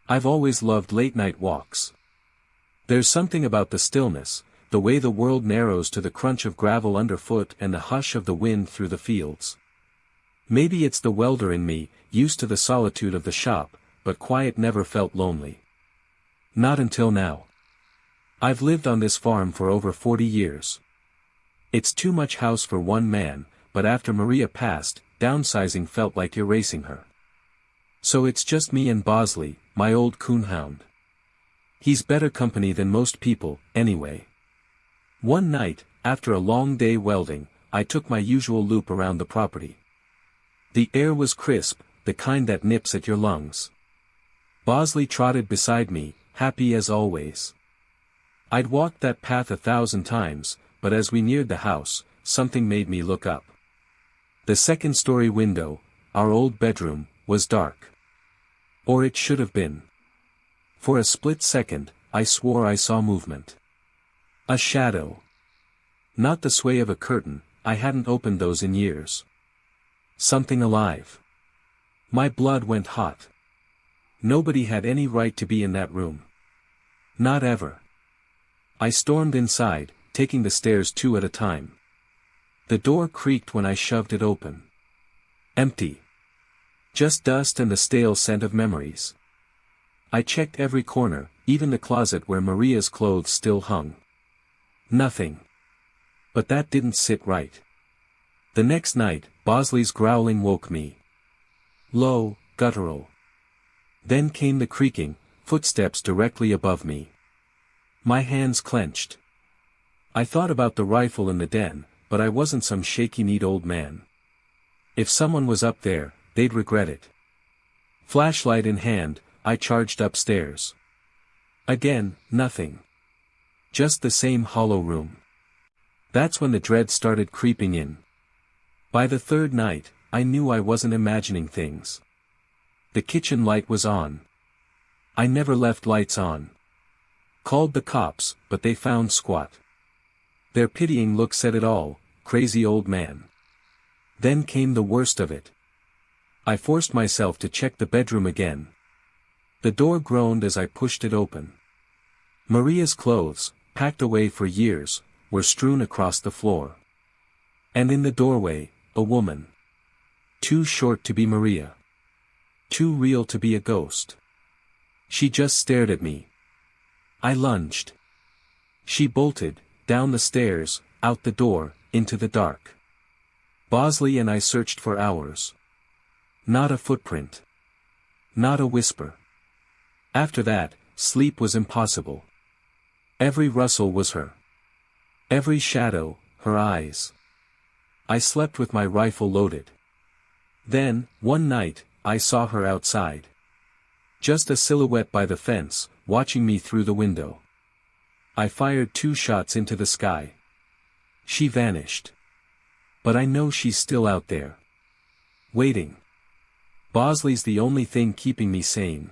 I've always loved late-night walks. There's something about the stillness, the way the world narrows to the crunch of gravel underfoot and the hush of the wind through the fields. Maybe it's the welder in me, used to the solitude of the shop, but quiet never felt lonely. Not until now. I've lived on this farm for over 40 years. It's too much house for one man, but after Maria passed, downsizing felt like erasing her. So it's just me and Bosley, my old coonhound. He's better company than most people, anyway. One night, after a long day welding, I took my usual loop around the property. The air was crisp, the kind that nips at your lungs. Bosley trotted beside me, happy as always. I'd walked that path 1,000 times, but as we neared the house, something made me look up. The second-story window, our old bedroom, was dark. Or it should have been. For a split second, I swore I saw movement. A shadow. Not the sway of a curtain, I hadn't opened those in years. Something alive. My blood went hot. Nobody had any right to be in that room. Not ever. I stormed inside, taking the stairs 2 at a time. The door creaked when I shoved it open. Empty. Just dust and the stale scent of memories. I checked every corner, even the closet where Maria's clothes still hung. Nothing. But that didn't sit right. The next night, Bosley's growling woke me. Low, guttural. Then came the creaking, footsteps directly above me. My hands clenched. I thought about the rifle in the den, but I wasn't some shaky-kneed old man. If someone was up there, they'd regret it. Flashlight in hand, I charged upstairs. Again, nothing. Just the same hollow room. That's when the dread started creeping in. By the third night, I knew I wasn't imagining things. The kitchen light was on. I never left lights on. Called the cops, but they found squat. Their pitying look said it all, crazy old man. Then came the worst of it. I forced myself to check the bedroom again. The door groaned as I pushed it open. Maria's clothes, packed away for years, were strewn across the floor. And in the doorway, a woman. Too short to be Maria. Too real to be a ghost. She just stared at me. I lunged. She bolted, down the stairs, out the door, into the dark. Bosley and I searched for hours. Not a footprint. Not a whisper. After that, sleep was impossible. Every rustle was her. Every shadow, her eyes. I slept with my rifle loaded. Then, one night, I saw her outside. Just a silhouette by the fence, watching me through the window. I fired 2 shots into the sky. She vanished. But I know she's still out there. Waiting. Bosley's the only thing keeping me sane.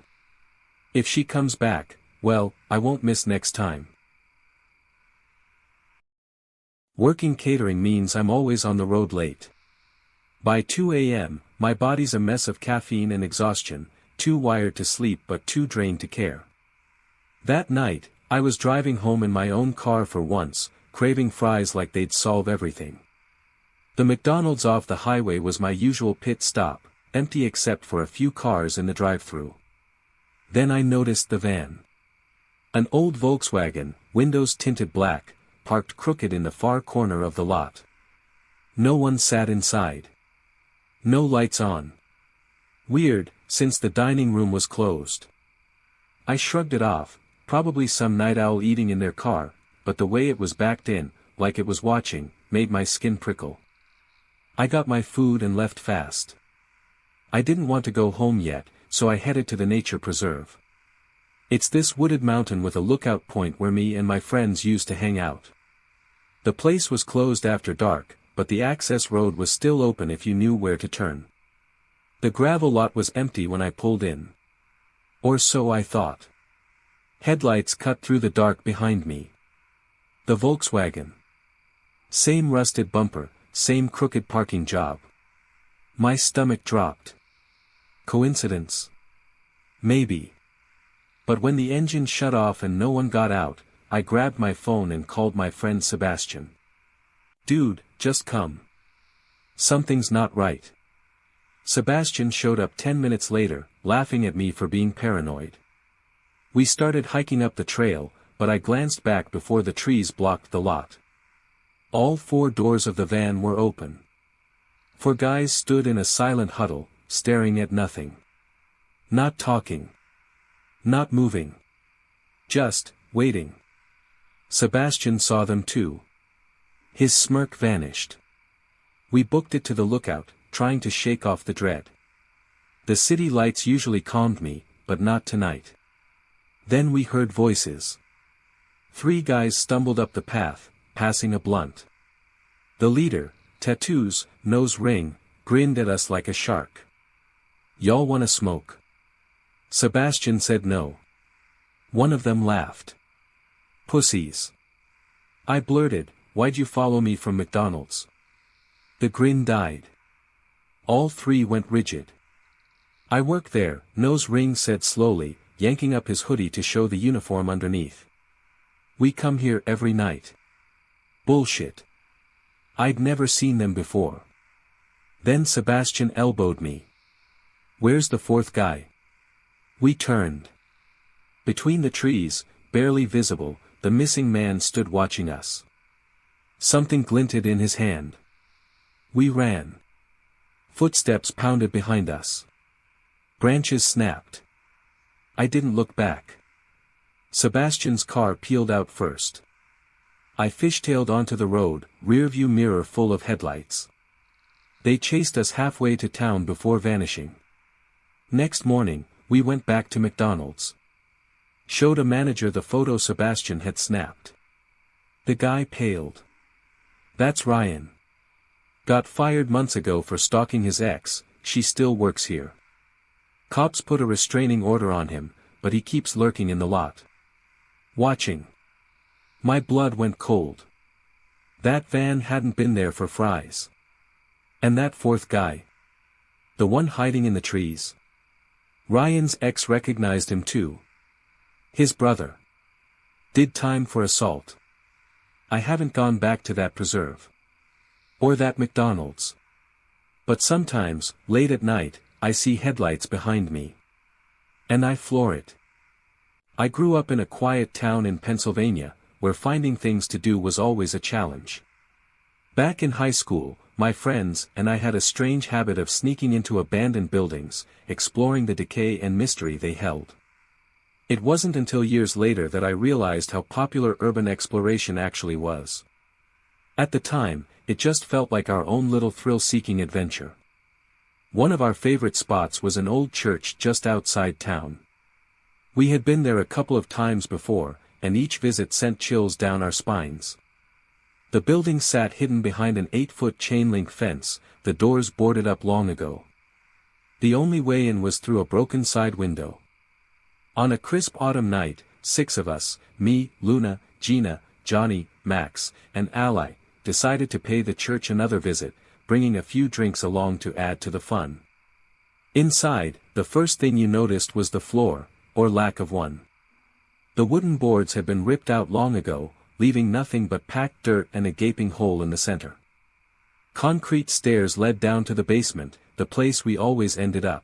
If she comes back, well, I won't miss next time. Working catering means I'm always on the road late. By 2 a.m., my body's a mess of caffeine and exhaustion, too wired to sleep but too drained to care. That night, I was driving home in my own car for once, craving fries like they'd solve everything. The McDonald's off the highway was my usual pit stop, empty except for a few cars in the drive-thru. Then I noticed the van. An old Volkswagen, windows tinted black, parked crooked in the far corner of the lot. No one sat inside. No lights on. Weird, since the dining room was closed. I shrugged it off, probably some night owl eating in their car, but the way it was backed in, like it was watching, made my skin prickle. I got my food and left fast. I didn't want to go home yet, so I headed to the nature preserve. It's this wooded mountain with a lookout point where me and my friends used to hang out. The place was closed after dark, but the access road was still open if you knew where to turn. The gravel lot was empty when I pulled in. Or so I thought. Headlights cut through the dark behind me. The Volkswagen. Same rusted bumper, same crooked parking job. My stomach dropped. Coincidence? Maybe. But when the engine shut off and no one got out, I grabbed my phone and called my friend Sebastian. "Dude, just come. Something's not right." Sebastian showed up 10 minutes later, laughing at me for being paranoid. We started hiking up the trail, but I glanced back before the trees blocked the lot. All 4 doors of the van were open. 4 guys stood in a silent huddle, staring at nothing. Not talking. Not moving. Just waiting. Sebastian saw them too. His smirk vanished. We booked it to the lookout, trying to shake off the dread. The city lights usually calmed me, but not tonight. Then we heard voices. 3 guys stumbled up the path, passing a blunt. The leader, tattoos, nose ring, grinned at us like a shark. "Y'all wanna smoke?" Sebastian said no. One of them laughed. "Pussies." I blurted, "Why'd you follow me from McDonald's?" The grin died. All 3 went rigid. "I work there," Nose Ring said slowly, yanking up his hoodie to show the uniform underneath. "We come here every night." Bullshit. I'd never seen them before. Then Sebastian elbowed me. "Where's the 4th guy?" We turned. Between the trees, barely visible, the missing man stood watching us. Something glinted in his hand. We ran. Footsteps pounded behind us. Branches snapped. I didn't look back. Sebastian's car peeled out first. I fishtailed onto the road, rearview mirror full of headlights. They chased us halfway to town before vanishing. Next morning, we went back to McDonald's. Showed a manager the photo Sebastian had snapped. The guy paled. "That's Ryan. Got fired months ago for stalking his ex, she still works here. Cops put a restraining order on him, but he keeps lurking in the lot. Watching." My blood went cold. That van hadn't been there for fries. And that 4th guy? The one hiding in the trees? Ryan's ex recognized him too. His brother. Did time for assault. I haven't gone back to that preserve. Or that McDonald's. But sometimes, late at night, I see headlights behind me. And I floor it. I grew up in a quiet town in Pennsylvania, where finding things to do was always a challenge. Back in high school, my friends and I had a strange habit of sneaking into abandoned buildings, exploring the decay and mystery they held. It wasn't until years later that I realized how popular urban exploration actually was. At the time, it just felt like our own little thrill-seeking adventure. One of our favorite spots was an old church just outside town. We had been there a couple of times before, and each visit sent chills down our spines. The building sat hidden behind an 8-foot chain-link fence, the doors boarded up long ago. The only way in was through a broken side window. On a crisp autumn night, 6 of us, me, Luna, Gina, Johnny, Max, and Ally, decided to pay the church another visit, bringing a few drinks along to add to the fun. Inside, the first thing you noticed was the floor, or lack of one. The wooden boards had been ripped out long ago, leaving nothing but packed dirt and a gaping hole in the center. Concrete stairs led down to the basement, the place we always ended up.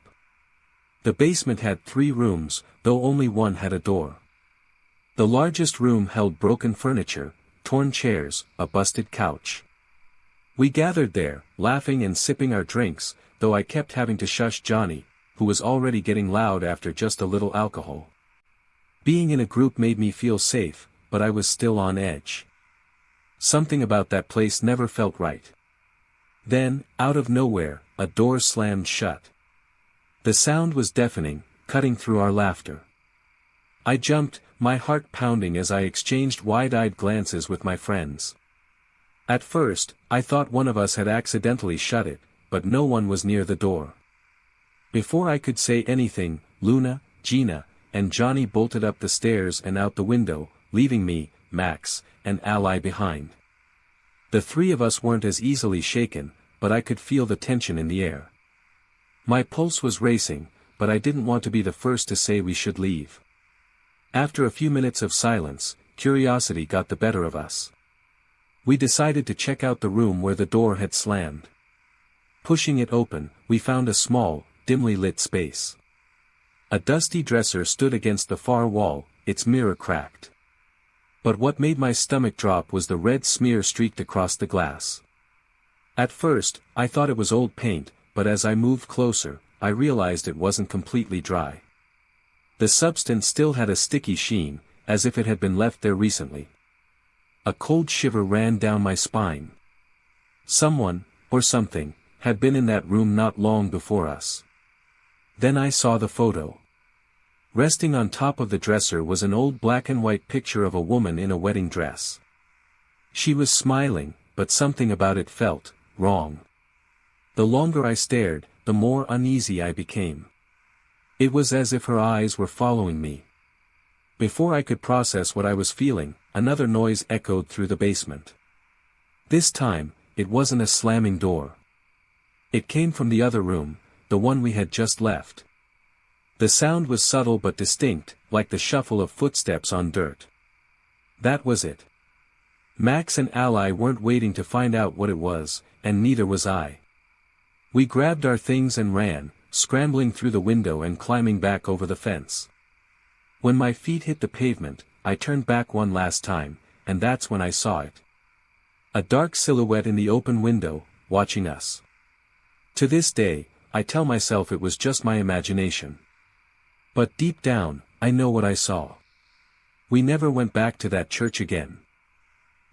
The basement had 3 rooms, though only one had a door. The largest room held broken furniture, torn chairs, a busted couch. We gathered there, laughing and sipping our drinks, though I kept having to shush Johnny, who was already getting loud after just a little alcohol. Being in a group made me feel safe, but I was still on edge. Something about that place never felt right. Then, out of nowhere, a door slammed shut. The sound was deafening, cutting through our laughter. I jumped, my heart pounding as I exchanged wide-eyed glances with my friends. At first, I thought one of us had accidentally shut it, but no one was near the door. Before I could say anything, Luna, Gina, and Johnny bolted up the stairs and out the window, leaving me, Max, and Ally behind. The 3 of us weren't as easily shaken, but I could feel the tension in the air. My pulse was racing, but I didn't want to be the first to say we should leave. After a few minutes of silence, curiosity got the better of us. We decided to check out the room where the door had slammed. Pushing it open, we found a small, dimly lit space. A dusty dresser stood against the far wall, its mirror cracked. But what made my stomach drop was the red smear streaked across the glass. At first, I thought it was old paint, but as I moved closer, I realized it wasn't completely dry. The substance still had a sticky sheen, as if it had been left there recently. A cold shiver ran down my spine. Someone, or something, had been in that room not long before us. Then I saw the photo. Resting on top of the dresser was an old black and white picture of a woman in a wedding dress. She was smiling, but something about it felt wrong. The longer I stared, the more uneasy I became. It was as if her eyes were following me. Before I could process what I was feeling, another noise echoed through the basement. This time, it wasn't a slamming door. It came from the other room, the one we had just left. The sound was subtle but distinct, like the shuffle of footsteps on dirt. That was it. Max and Ally weren't waiting to find out what it was, and neither was I. We grabbed our things and ran, scrambling through the window and climbing back over the fence. When my feet hit the pavement, I turned back one last time, and that's when I saw it. A dark silhouette in the open window, watching us. To this day, I tell myself it was just my imagination. But deep down, I know what I saw. We never went back to that church again.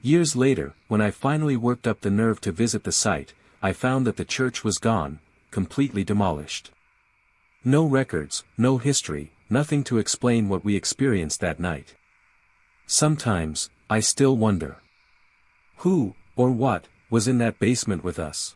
Years later, when I finally worked up the nerve to visit the site, I found that the church was gone, completely demolished. No records, no history, nothing to explain what we experienced that night. Sometimes, I still wonder. Who, or what, was in that basement with us?